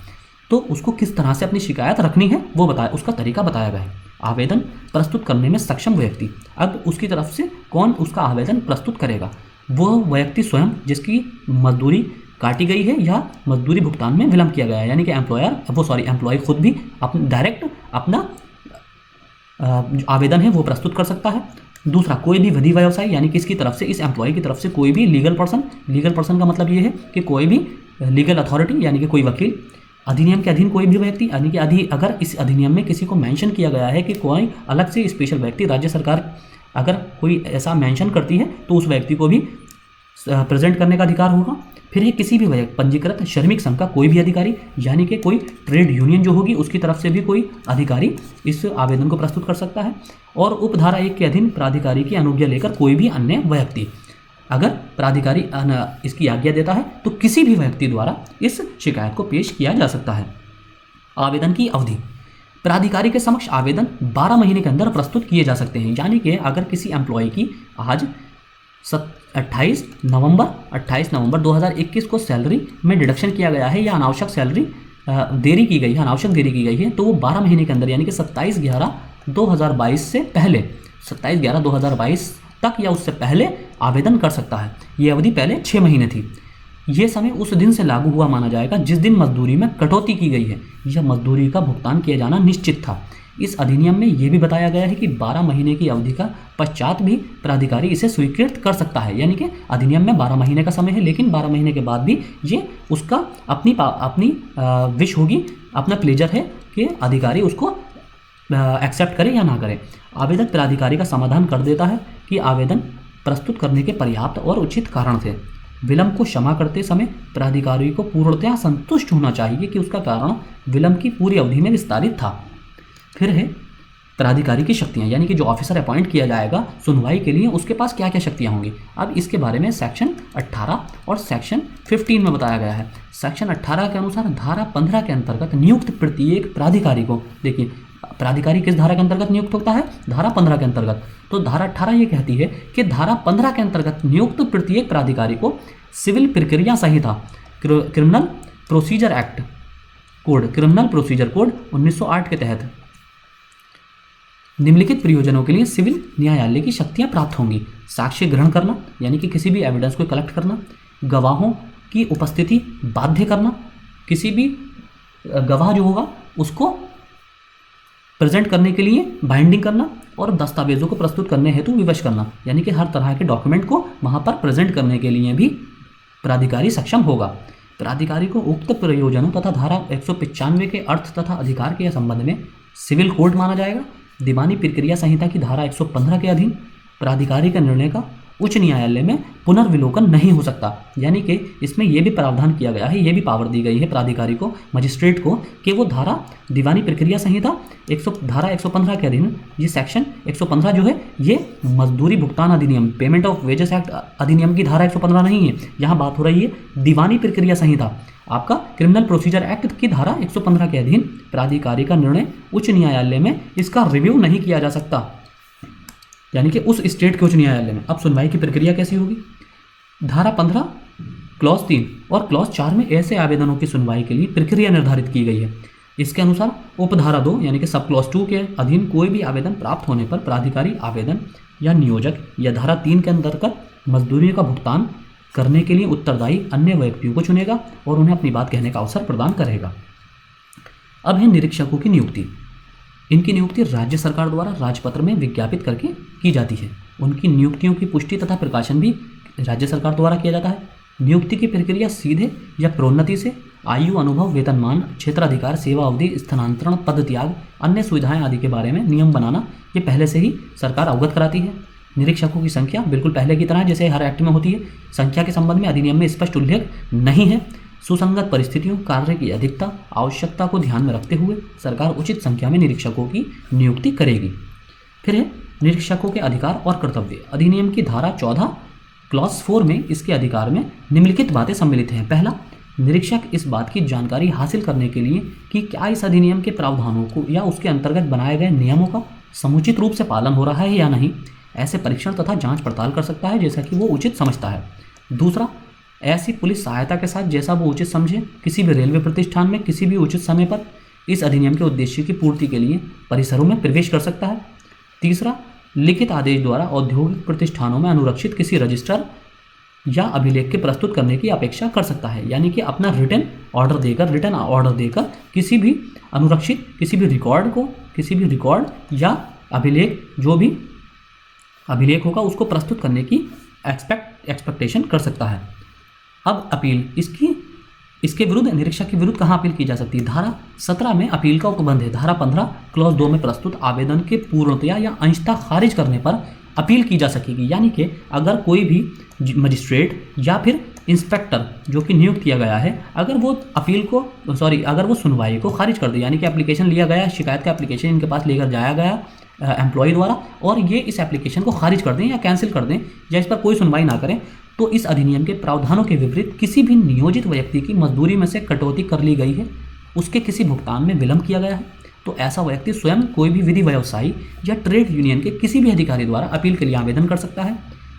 तो उसको किस तरह से अपनी शिकायत रखनी है वो उसका तरीका बताया गया है। आवेदन प्रस्तुत करने में सक्षम व्यक्ति, अब उसकी तरफ से कौन उसका आवेदन प्रस्तुत करेगा? वह व्यक्ति स्वयं जिसकी मजदूरी काटी गई है या मजदूरी भुगतान में विलंब किया गया है, यानी कि एम्प्लॉय खुद भी डायरेक्ट अपना आवेदन है वो प्रस्तुत कर सकता है। दूसरा, कोई भी विधि व्यवसायी यानी कि इसकी तरफ से, इस एम्प्लॉय की तरफ से कोई भी लीगल पर्सन का मतलब ये है कि कोई भी लीगल अथॉरिटी यानी कि कोई वकील, अधिनियम के अधीन कोई भी व्यक्ति, यानी कि अगर इस अधिनियम में किसी को मेंशन किया गया है कि कोई अलग से स्पेशल व्यक्ति, राज्य सरकार अगर कोई ऐसा मेंशन करती है तो उस व्यक्ति को भी प्रेजेंट करने का अधिकार होगा। फिर ये किसी भी पंजीकृत श्रमिक संघ का कोई भी अधिकारी यानी कि कोई ट्रेड यूनियन जो होगी उसकी तरफ से भी कोई अधिकारी इस आवेदन को प्रस्तुत कर सकता है। और उपधारा 1 के अधीन प्राधिकारी की अनुज्ञा लेकर कोई भी अन्य व्यक्ति, अगर प्राधिकारी इसकी आज्ञा देता है तो किसी भी व्यक्ति द्वारा इस शिकायत को पेश किया जा सकता है। आवेदन की अवधि, प्राधिकारी के समक्ष आवेदन 12 महीने के अंदर प्रस्तुत किए जा सकते हैं। यानी कि अगर किसी एम्प्लॉय की आज 28 नवंबर 2021 को सैलरी में डिडक्शन किया गया है या अनावश्यक देरी की गई है, तो वो 12 महीने के अंदर यानी कि 27/11/2022 से पहले 27/11/2022 तक या उससे पहले आवेदन कर सकता है। ये अवधि पहले 6 महीने थी। ये समय उस दिन से लागू हुआ माना जाएगा जिस दिन मजदूरी में कटौती की गई है या मजदूरी का भुगतान किया जाना निश्चित था। इस अधिनियम में यह भी बताया गया है कि 12 महीने की अवधि का पश्चात भी प्राधिकारी इसे स्वीकृत कर सकता है। यानी कि अधिनियम में 12 महीने का समय है, लेकिन 12 महीने के बाद भी ये उसका अपनी विश होगी, अपना प्लेजर है कि अधिकारी उसको एक्सेप्ट करे या ना करे। आवेदक प्राधिकारी का समाधान कर देता है कि आवेदन प्रस्तुत करने के पर्याप्त और उचित कारण थे। विलंब को क्षमा करते समय प्राधिकारी को पूर्णतया संतुष्ट होना चाहिए कि उसका कारण विलंब की पूरी अवधि में विस्तारित था। फिर है प्राधिकारी की शक्तियां, यानी कि जो ऑफिसर अपॉइंट किया जाएगा सुनवाई के लिए उसके पास क्या क्या शक्तियां होंगी। अब इसके बारे में सेक्शन 18 और सेक्शन 15 में बताया गया है। सेक्शन 18 के अनुसार धारा 15 के अंतर्गत नियुक्त प्रत्येक प्राधिकारी को, देखिए प्राधिकारी किस धारा के अंतर्गत नियुक्त होता है? धारा 15 के अंतर्गत। तो धारा 18 ये कहती है कि धारा 15 के अंतर्गत नियुक्त प्रत्येक प्राधिकारी को सिविल प्रक्रिया संहिता क्रिमिनल प्रोसीजर कोड 1908 के तहत निम्नलिखित प्रयोजनों के लिए सिविल न्यायालय की शक्तियां प्राप्त होंगी। साक्ष्य ग्रहण करना, यानी कि किसी भी एविडेंस को कलेक्ट करना, गवाहों की उपस्थिति बाध्य करना, किसी भी गवाह जो होगा उसको प्रेजेंट करने के लिए बाइंडिंग करना, और दस्तावेजों को प्रस्तुत करने हेतु विवश करना, यानी कि हर तरह के डॉक्यूमेंट को वहां पर प्रेजेंट करने के लिए भी प्राधिकारी सक्षम होगा। प्राधिकारी को उक्त प्रयोजनों तथा धारा 195 के अर्थ तथा अधिकार के संबंध में सिविल कोर्ट माना जाएगा। दीवानी प्रक्रिया संहिता की धारा 115 के अधीन प्राधिकारी के निर्णय का उच्च न्यायालय में पुनर्विलोकन नहीं हो सकता। यानी कि इसमें यह भी प्रावधान किया गया है, ये भी पावर दी गई है प्राधिकारी को, मजिस्ट्रेट को, कि वो दीवानी प्रक्रिया संहिता धारा 115 के अधीन ये सेक्शन 115 जो है ये मजदूरी भुगतान अधिनियम, पेमेंट ऑफ वेजेस एक्ट अधिनियम की धारा 115 नहीं है, यहाँ बात हो रही है दीवानी प्रक्रिया संहिता, आपका क्रिमिनल प्रोसीजर एक्ट की धारा 115 के अधीन प्राधिकारी का निर्णय उच्च न्यायालय में इसका रिव्यू नहीं किया जा सकता, यानी कि उस स्टेट के उच्च न्यायालय में। अब सुनवाई की प्रक्रिया कैसी होगी? धारा 15 क्लॉज 3 और क्लॉज 4 में ऐसे आवेदनों की सुनवाई के लिए प्रक्रिया निर्धारित की गई है। इसके अनुसार उपधारा 2 यानी कि सब क्लॉज 2 के अधीन कोई भी आवेदन प्राप्त होने पर प्राधिकारी आवेदन या नियोजक या धारा 3 के अंतर्गत मजदूरी का भुगतान करने के लिए उत्तरदायी अन्य व्यक्तियों को चुनेगा और उन्हें अपनी बात कहने का अवसर प्रदान करेगा। अब है निरीक्षकों की नियुक्ति। इनकी नियुक्ति राज्य सरकार द्वारा राजपत्र में विज्ञापित करके की जाती है। उनकी नियुक्तियों की पुष्टि तथा प्रकाशन भी राज्य सरकार द्वारा किया जाता है। नियुक्ति की प्रक्रिया सीधे या प्रोन्नति से आयु, अनुभव, वेतनमान, क्षेत्राधिकार, सेवा अवधि, स्थानांतरण, पद त्याग, अन्य सुविधाएं आदि के बारे में नियम बनाना ये पहले से ही सरकार अवगत कराती है। निरीक्षकों की संख्या बिल्कुल पहले की तरह जैसे हर एक्ट में होती है। संख्या के संबंध में अधिनियम में स्पष्ट उल्लेख नहीं है। सुसंगत परिस्थितियों, कार्य की अधिकता, आवश्यकता को ध्यान में रखते हुए सरकार उचित संख्या में निरीक्षकों की नियुक्ति करेगी। फिर है निरीक्षकों के अधिकार और कर्तव्य। अधिनियम की धारा 14 क्लॉज 4 में इसके अधिकार में निम्नलिखित बातें सम्मिलित हैं। पहला, निरीक्षक इस बात की जानकारी हासिल करने के लिए कि क्या इस अधिनियम के प्रावधानों को या उसके अंतर्गत बनाए गए नियमों का समुचित रूप से पालन हो रहा है या नहीं, ऐसे परीक्षण तथा जांच पड़ताल कर सकता है जैसा कि वो उचित समझता है। दूसरा, ऐसी पुलिस सहायता के साथ जैसा वो उचित समझे किसी भी रेलवे प्रतिष्ठान में किसी भी उचित समय पर इस अधिनियम के उद्देश्य की पूर्ति के लिए परिसरों में प्रवेश कर सकता है। तीसरा, लिखित आदेश द्वारा औद्योगिक प्रतिष्ठानों में अनुरक्षित किसी रजिस्टर या अभिलेख के प्रस्तुत करने की अपेक्षा कर सकता है, यानी कि अपना रिटर्न ऑर्डर देकर किसी भी अनुरक्षित किसी भी रिकॉर्ड या अभिलेख, जो भी अभिलेख होगा उसको प्रस्तुत करने की एक्सपेक्टेशन कर सकता है। अब अपील, इसके विरुद्ध, निरीक्षक के विरुद्ध कहाँ अपील की जा सकती है? धारा 17 में अपील का उपबंध है। धारा 15 क्लॉज 2 में प्रस्तुत आवेदन के पूर्णतया या अंशतः खारिज करने पर अपील की जा सकेगी। यानी कि अगर कोई भी मजिस्ट्रेट या फिर इंस्पेक्टर जो कि नियुक्त किया गया है, अगर वो सुनवाई को खारिज कर दे, यानी कि एप्लीकेशन लिया गया, शिकायत का एप्लीकेशन इनके पास लेकर जाया गया एम्प्लॉय द्वारा, और ये इस एप्लीकेशन को खारिज कर दें या कैंसिल कर दें या इस पर कोई सुनवाई ना करें, तो इस अधिनियम के प्रावधानों के विपरीत किसी भी नियोजित व्यक्ति की मजदूरी में से कटौती कर ली गई है, उसके किसी भुगतान में विलंब किया गया है, तो ऐसा व्यक्ति स्वयं कोई भी विधि व्यवसायी या ट्रेड यूनियन के किसी भी अधिकारी द्वारा अपील के लिए आवेदन कर सकता है।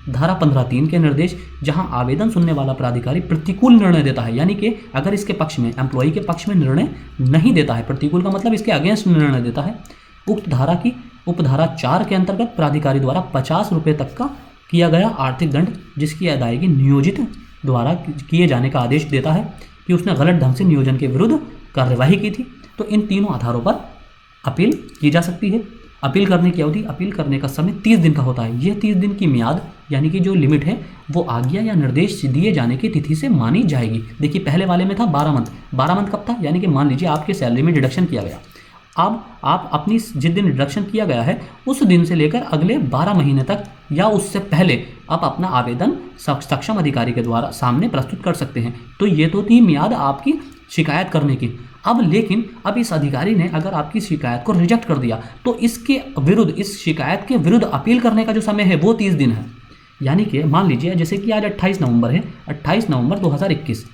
धारा 15(3) के निर्देश, जहां आवेदन सुनने वाला प्राधिकारी प्रतिकूल निर्णय देता है, यानी कि अगर इसके पक्ष में, एम्प्लॉई के पक्ष में निर्णय नहीं देता है, प्रतिकूल का मतलब इसके अगेंस्ट निर्णय देता है, उक्त धारा की उपधारा 4 के अंतर्गत प्राधिकारी द्वारा 50 रुपये तक का किया गया आर्थिक दंड, जिसकी अदायगी नियोजित द्वारा किए जाने का आदेश देता है कि उसने गलत ढंग से नियोजन के विरुद्ध कार्यवाही की थी। तो इन तीनों आधारों पर अपील की जा सकती है। अपील करने की अवधि, अपील करने का समय 30 दिन का होता है। यह 30 दिन की मियाद यानी कि जो लिमिट है वो आज्ञा या निर्देश दिए जाने की तिथि से मानी जाएगी। देखिए पहले वाले में था 12 मंथ। 12 मंथ कब था? यानी कि मान लीजिए आपके सैलरी में डिडक्शन किया गया, अब आप अपनी जिस दिन डिडक्शन किया गया है उस दिन से लेकर अगले 12 महीने तक या उससे पहले आप अपना आवेदन सक्षम अधिकारी के द्वारा सामने प्रस्तुत कर सकते हैं। तो ये तो थी मियाद आपकी शिकायत करने की। अब इस अधिकारी ने अगर आपकी शिकायत को रिजेक्ट कर दिया तो इसके विरुद्ध, इस शिकायत के विरुद्ध अपील करने का जो समय है वो 30 दिन है। यानी कि मान लीजिए जैसे कि आज 28 नवंबर है, 28 नवंबर 2021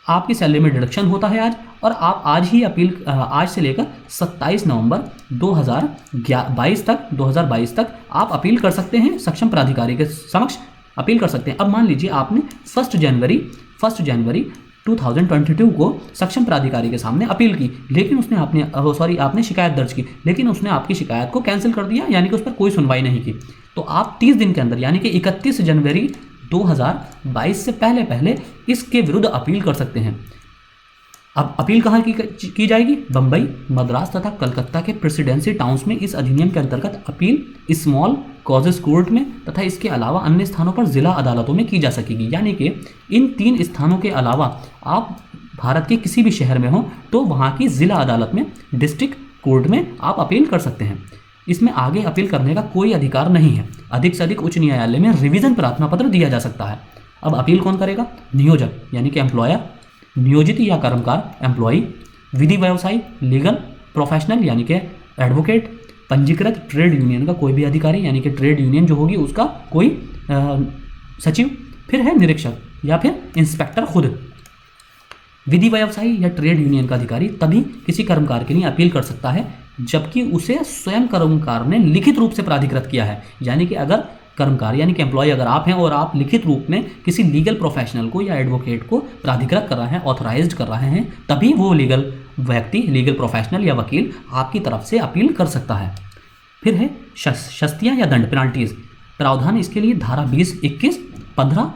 आपकी सैलरी में डिडक्शन होता है आज, और आप आज ही अपील, आज से लेकर 27 नवंबर 2022 तक आप अपील कर सकते हैं, सक्षम प्राधिकारी के समक्ष अपील कर सकते हैं। अब मान लीजिए आपने 1 जनवरी 2022 को सक्षम प्राधिकारी के सामने अपील की, लेकिन उसने आपने शिकायत दर्ज की, लेकिन उसने आपकी शिकायत को कैंसिल कर दिया, यानी कि उस पर कोई सुनवाई नहीं की। तो आप 30 दिन के अंदर यानी कि 31 जनवरी 2022 से पहले इसके विरुद्ध अपील कर सकते हैं। अब अपील कहाँ की जाएगी? बंबई, मद्रास तथा कलकत्ता के प्रेसिडेंसी टाउन्स में इस अधिनियम के अंतर्गत अपील स्मॉल कॉजेस कोर्ट में तथा इसके अलावा अन्य स्थानों पर जिला अदालतों में की जा सकेगी। यानी कि इन 3 स्थानों के अलावा आप भारत के किसी भी शहर में हो तो वहाँ की जिला अदालत में, डिस्ट्रिक्ट कोर्ट में आप अपील कर सकते हैं। इसमें आगे अपील करने का कोई अधिकार नहीं है। अधिक से अधिक उच्च न्यायालय में रिवीजन प्रार्थना पत्र दिया जा सकता है। अब अपील कौन करेगा? नियोजक यानी कि एम्प्लॉयर, नियोजित या कर्मकार एम्प्लॉई, विधि व्यवसायी लीगल प्रोफेशनल यानी कि एडवोकेट, पंजीकृत ट्रेड यूनियन का कोई भी अधिकारी यानी कि ट्रेड यूनियन जो होगी उसका कोई सचिव, फिर है निरीक्षक या फिर इंस्पेक्टर खुद। विधि व्यवसायी या ट्रेड यूनियन का अधिकारी तभी किसी कर्मकार के लिए अपील कर सकता है जबकि उसे स्वयं कर्मकार ने लिखित रूप से प्राधिकृत किया है। यानी कि अगर कर्मकार यानी कि एम्प्लॉय अगर आप हैं और आप लिखित रूप में किसी लीगल प्रोफेशनल को या एडवोकेट को प्राधिकृत कर रहे हैं, ऑथराइज्ड कर रहे हैं, तभी वो लीगल व्यक्ति, लीगल प्रोफेशनल या वकील आपकी तरफ से अपील कर सकता है। फिर है शस्तियाँ या दंड, पेनाल्टीज। प्रावधान इसके लिए धारा 20, 21, 15,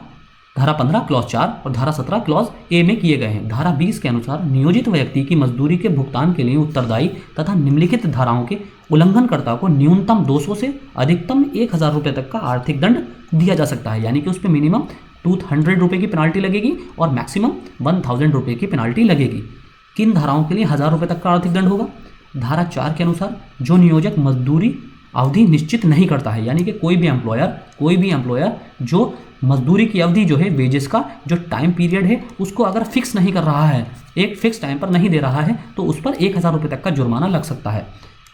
धारा 15 क्लॉज 4 और धारा 17 क्लॉज ए में किए गए हैं। धारा 20 के अनुसार नियोजित व्यक्ति की मजदूरी के भुगतान के लिए उत्तरदायी तथा निम्नलिखित धाराओं के उल्लंघनकर्ता को न्यूनतम 200 से अधिकतम 1000 रुपये तक का आर्थिक दंड दिया जा सकता है। यानी कि उस पर मिनिमम 200 रुपये की पेनाल्टी लगेगी और मैक्सिमम 1000 रुपये की पेनाल्टी लगेगी। किन धाराओं के लिए 1000 रुपये तक का आर्थिक दंड होगा? धारा 4 के अनुसार जो नियोजक मजदूरी अवधि निश्चित नहीं करता है, यानी कि कोई भी एम्प्लॉयर जो मजदूरी की अवधि जो है, वेजेस का जो टाइम पीरियड है उसको अगर फिक्स नहीं कर रहा है, एक फिक्स टाइम पर नहीं दे रहा है, तो उस पर 1000 रुपये तक का जुर्माना लग सकता है।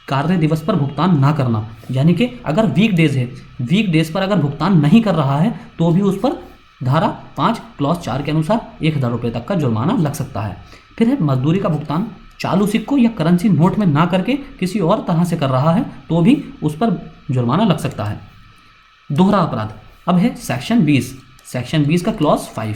कार्य दिवस पर भुगतान ना करना, यानी कि अगर वीकडेज है, वीकडेज पर अगर भुगतान नहीं कर रहा है तो भी उस पर धारा 5 क्लॉज 4 के अनुसार 1000 रुपये तक का जुर्माना लग सकता है। फिर है मजदूरी का भुगतान चालू सिक्कों या करेंसी नोट में ना करके किसी और तरह से कर रहा है तो भी उस पर जुर्माना लग सकता है। दोहरा अपराध। अब है सेक्शन 20 का क्लॉज 5।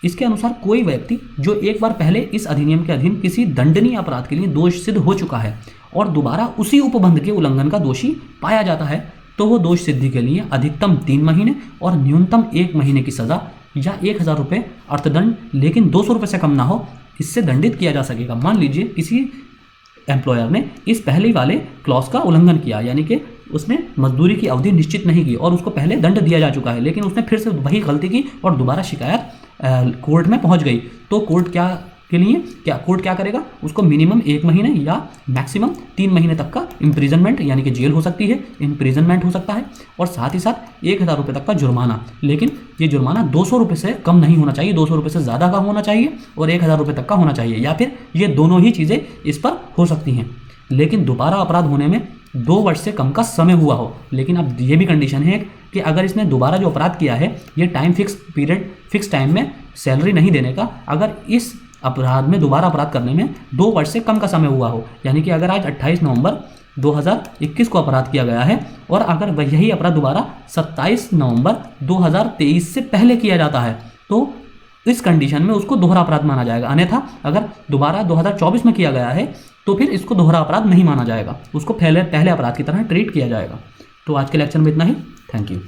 इसके अनुसार कोई व्यक्ति जो एक बार पहले इस अधिनियम के अधीन किसी दंडनीय अपराध के लिए दोष सिद्ध हो चुका है और दोबारा उसी उपबंध के उल्लंघन का दोषी पाया जाता है तो वो दोष सिद्धि के लिए अधिकतम 3 महीने और न्यूनतम 1 महीने की सजा या 1000 रुपये अर्थदंड, लेकिन 200 रुपये से कम ना हो, इससे दंडित किया जा सकेगा। मान लीजिए किसी एम्प्लॉयर ने इस पहले वाले क्लॉज का उल्लंघन किया, यानी कि उसने मजदूरी की अवधि निश्चित नहीं की और उसको पहले दंड दिया जा चुका है, लेकिन उसने फिर से वही गलती की और दोबारा शिकायत कोर्ट में पहुंच गई, तो कोर्ट क्या करेगा? उसको मिनिमम 1 महीने या मैक्सिमम 3 महीने तक का इम्प्रिजनमेंट यानी कि जेल हो सकती है, इम्प्रिजनमेंट हो सकता है और साथ ही साथ 1000 रुपये तक का जुर्माना। लेकिन ये जुर्माना 200 रुपये से कम नहीं होना चाहिए, 200 रुपये से ज़्यादा का होना चाहिए और 1000 रुपये तक का होना चाहिए, या फिर ये दोनों ही चीज़ें इस पर हो सकती हैं। लेकिन दोबारा अपराध होने में 2 वर्ष से कम का समय हुआ हो। लेकिन अब ये भी कंडीशन है कि अगर इसने दोबारा जो अपराध किया है, ये टाइम फिक्स टाइम में सैलरी नहीं देने का, अगर इस अपराध में दोबारा अपराध करने में 2 वर्ष से कम का समय हुआ हो, यानी कि अगर आज 28 नवंबर 2021 को अपराध किया गया है और अगर यही अपराध दोबारा 27 नवंबर 2023 से पहले किया जाता है तो इस कंडीशन में उसको दोहरा अपराध माना जाएगा। अन्यथा अगर दोबारा 2024 में किया गया है तो फिर इसको दोहरा अपराध नहीं माना जाएगा, उसको पहले अपराध की तरह ट्रीट किया जाएगा। तो आज के लेक्चर में इतना ही। Thank you.